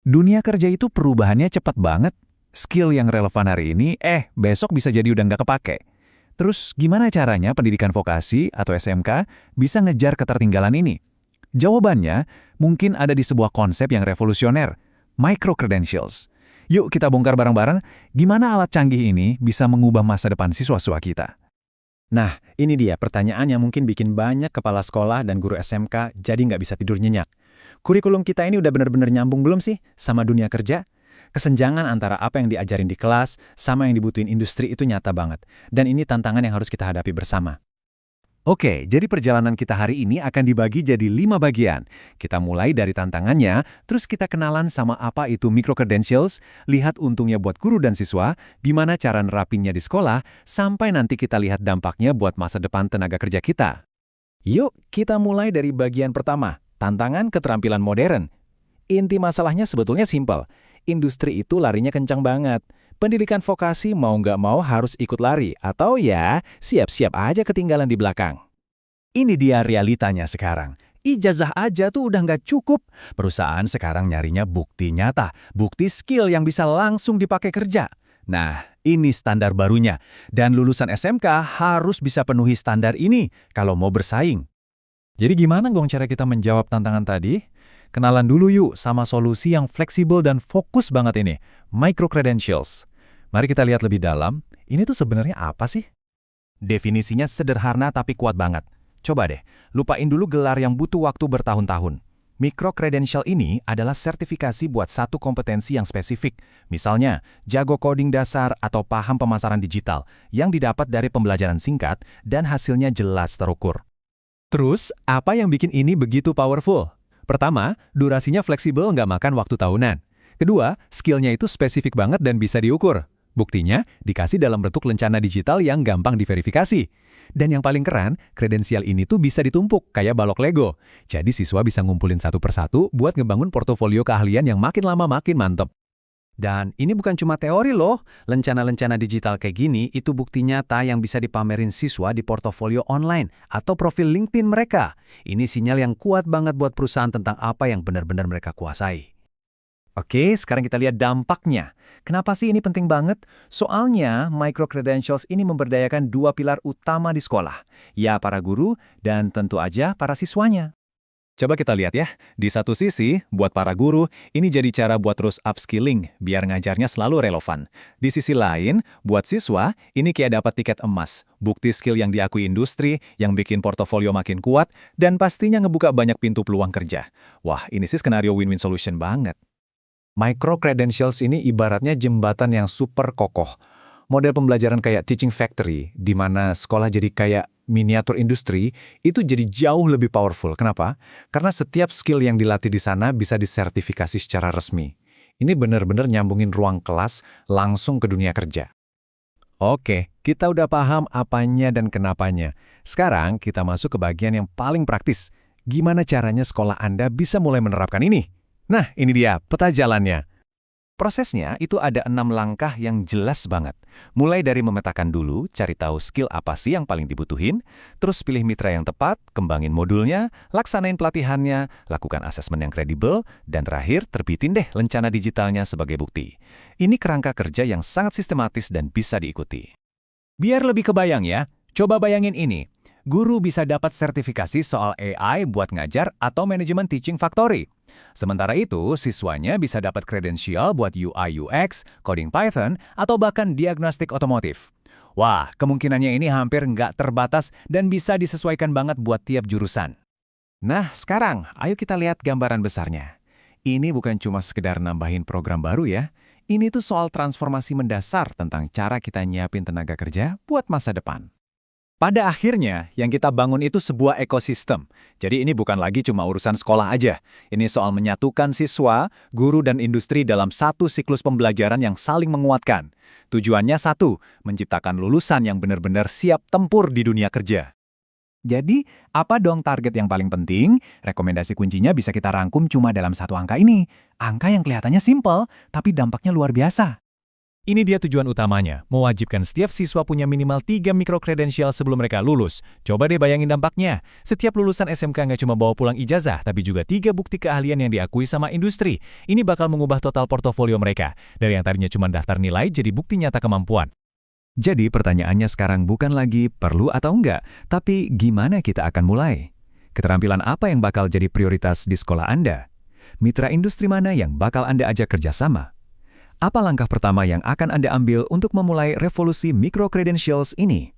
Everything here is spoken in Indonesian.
Dunia kerja itu perubahannya cepat banget. Skill yang relevan hari ini, besok bisa jadi udah nggak kepake. Terus gimana caranya pendidikan vokasi atau SMK bisa ngejar ketertinggalan ini? Jawabannya mungkin ada di sebuah konsep yang revolusioner, micro-credentials. Yuk kita bongkar bareng-bareng gimana alat canggih ini bisa mengubah masa depan siswa-siswa kita. Nah, ini dia pertanyaan yang mungkin bikin banyak kepala sekolah dan guru SMK jadi nggak bisa tidur nyenyak. Kurikulum kita ini udah benar-benar nyambung belum sih sama dunia kerja? Kesenjangan antara apa yang diajarin di kelas sama yang dibutuhin industri itu nyata banget. Dan ini tantangan yang harus kita hadapi bersama. Oke, jadi perjalanan kita hari ini akan dibagi jadi 5 bagian. Kita mulai dari tantangannya, terus kita kenalan sama apa itu micro-credentials, lihat untungnya buat guru dan siswa, gimana cara nerapinnya di sekolah, sampai nanti kita lihat dampaknya buat masa depan tenaga kerja kita. Yuk, kita mulai dari bagian pertama, tantangan keterampilan modern. Inti masalahnya sebetulnya simpel. Industri itu larinya kencang banget. Pendidikan vokasi mau nggak mau harus ikut lari, atau ya siap-siap aja ketinggalan di belakang. Ini dia realitanya sekarang. Ijazah aja tuh udah nggak cukup. Perusahaan sekarang nyarinya bukti nyata, bukti skill yang bisa langsung dipakai kerja. Nah, ini standar barunya. Dan lulusan SMK harus bisa penuhi standar ini kalau mau bersaing. Jadi gimana Gong cara kita menjawab tantangan tadi? Kenalan dulu yuk sama solusi yang fleksibel dan fokus banget ini, micro-credentials. Mari kita lihat lebih dalam, ini tuh sebenarnya apa sih? Definisinya sederhana tapi kuat banget. Coba deh, lupain dulu gelar yang butuh waktu bertahun-tahun. Micro-credential ini adalah sertifikasi buat satu kompetensi yang spesifik. Misalnya, jago coding dasar atau paham pemasaran digital yang didapat dari pembelajaran singkat dan hasilnya jelas terukur. Terus, apa yang bikin ini begitu powerful? Pertama, durasinya fleksibel nggak makan waktu tahunan. Kedua, skillnya itu spesifik banget dan bisa diukur. Buktinya, dikasih dalam bentuk lencana digital yang gampang diverifikasi. Dan yang paling keren, kredensial ini tuh bisa ditumpuk kayak balok Lego. Jadi siswa bisa ngumpulin satu persatu buat ngebangun portofolio keahlian yang makin lama makin mantap. Dan ini bukan cuma teori loh, lencana-lencana digital kayak gini itu bukti nyata yang bisa dipamerin siswa di portofolio online atau profil LinkedIn mereka. Ini sinyal yang kuat banget buat perusahaan tentang apa yang benar-benar mereka kuasai. Oke, sekarang kita lihat dampaknya. Kenapa sih ini penting banget? Soalnya, micro-credentials ini memberdayakan dua pilar utama di sekolah. Ya, para guru dan tentu aja para siswanya. Coba kita lihat ya, di satu sisi, buat para guru, ini jadi cara buat terus upskilling, biar ngajarnya selalu relevan. Di sisi lain, buat siswa, ini kayak dapat tiket emas, bukti skill yang diakui industri, yang bikin portofolio makin kuat, dan pastinya ngebuka banyak pintu peluang kerja. Wah, ini sih skenario win-win solution banget. Micro-credentials ini ibaratnya jembatan yang super kokoh. Model pembelajaran kayak teaching factory, di mana sekolah jadi kayak miniatur industri, itu jadi jauh lebih powerful. Kenapa? Karena setiap skill yang dilatih di sana bisa disertifikasi secara resmi. Ini benar-benar nyambungin ruang kelas langsung ke dunia kerja. Oke, kita udah paham apanya dan kenapanya. Sekarang kita masuk ke bagian yang paling praktis. Gimana caranya sekolah Anda bisa mulai menerapkan ini? Nah, ini dia peta jalannya. Prosesnya itu ada 6 langkah yang jelas banget. Mulai dari memetakan dulu, cari tahu skill apa sih yang paling dibutuhin, terus pilih mitra yang tepat, kembangin modulnya, laksanain pelatihannya, lakukan asesmen yang kredibel, dan terakhir terbitin deh lencana digitalnya sebagai bukti. Ini kerangka kerja yang sangat sistematis dan bisa diikuti. Biar lebih kebayang ya, coba bayangin ini. Guru bisa dapat sertifikasi soal AI buat ngajar atau manajemen teaching factory. Sementara itu, siswanya bisa dapat kredensial buat UI UX, coding Python, atau bahkan diagnostik otomotif. Wah, kemungkinannya ini hampir nggak terbatas dan bisa disesuaikan banget buat tiap jurusan. Nah, sekarang ayo kita lihat gambaran besarnya. Ini bukan cuma sekedar nambahin program baru ya. Ini tuh soal transformasi mendasar tentang cara kita nyiapin tenaga kerja buat masa depan. Pada akhirnya, yang kita bangun itu sebuah ekosistem. Jadi ini bukan lagi cuma urusan sekolah aja. Ini soal menyatukan siswa, guru, dan industri dalam satu siklus pembelajaran yang saling menguatkan. Tujuannya satu, menciptakan lulusan yang benar-benar siap tempur di dunia kerja. Jadi, apa dong target yang paling penting? Rekomendasi kuncinya bisa kita rangkum cuma dalam satu angka ini. Angka yang kelihatannya simpel, tapi dampaknya luar biasa. Ini dia tujuan utamanya, mewajibkan setiap siswa punya minimal 3 mikrokredensial sebelum mereka lulus. Coba deh bayangin dampaknya. Setiap lulusan SMK nggak cuma bawa pulang ijazah, tapi juga 3 bukti keahlian yang diakui sama industri. Ini bakal mengubah total portofolio mereka. Dari yang tadinya cuma daftar nilai, jadi bukti nyata kemampuan. Jadi pertanyaannya sekarang bukan lagi perlu atau enggak, tapi gimana kita akan mulai? Keterampilan apa yang bakal jadi prioritas di sekolah Anda? Mitra industri mana yang bakal Anda ajak kerjasama? Apa langkah pertama yang akan Anda ambil untuk memulai revolusi micro-credentials ini?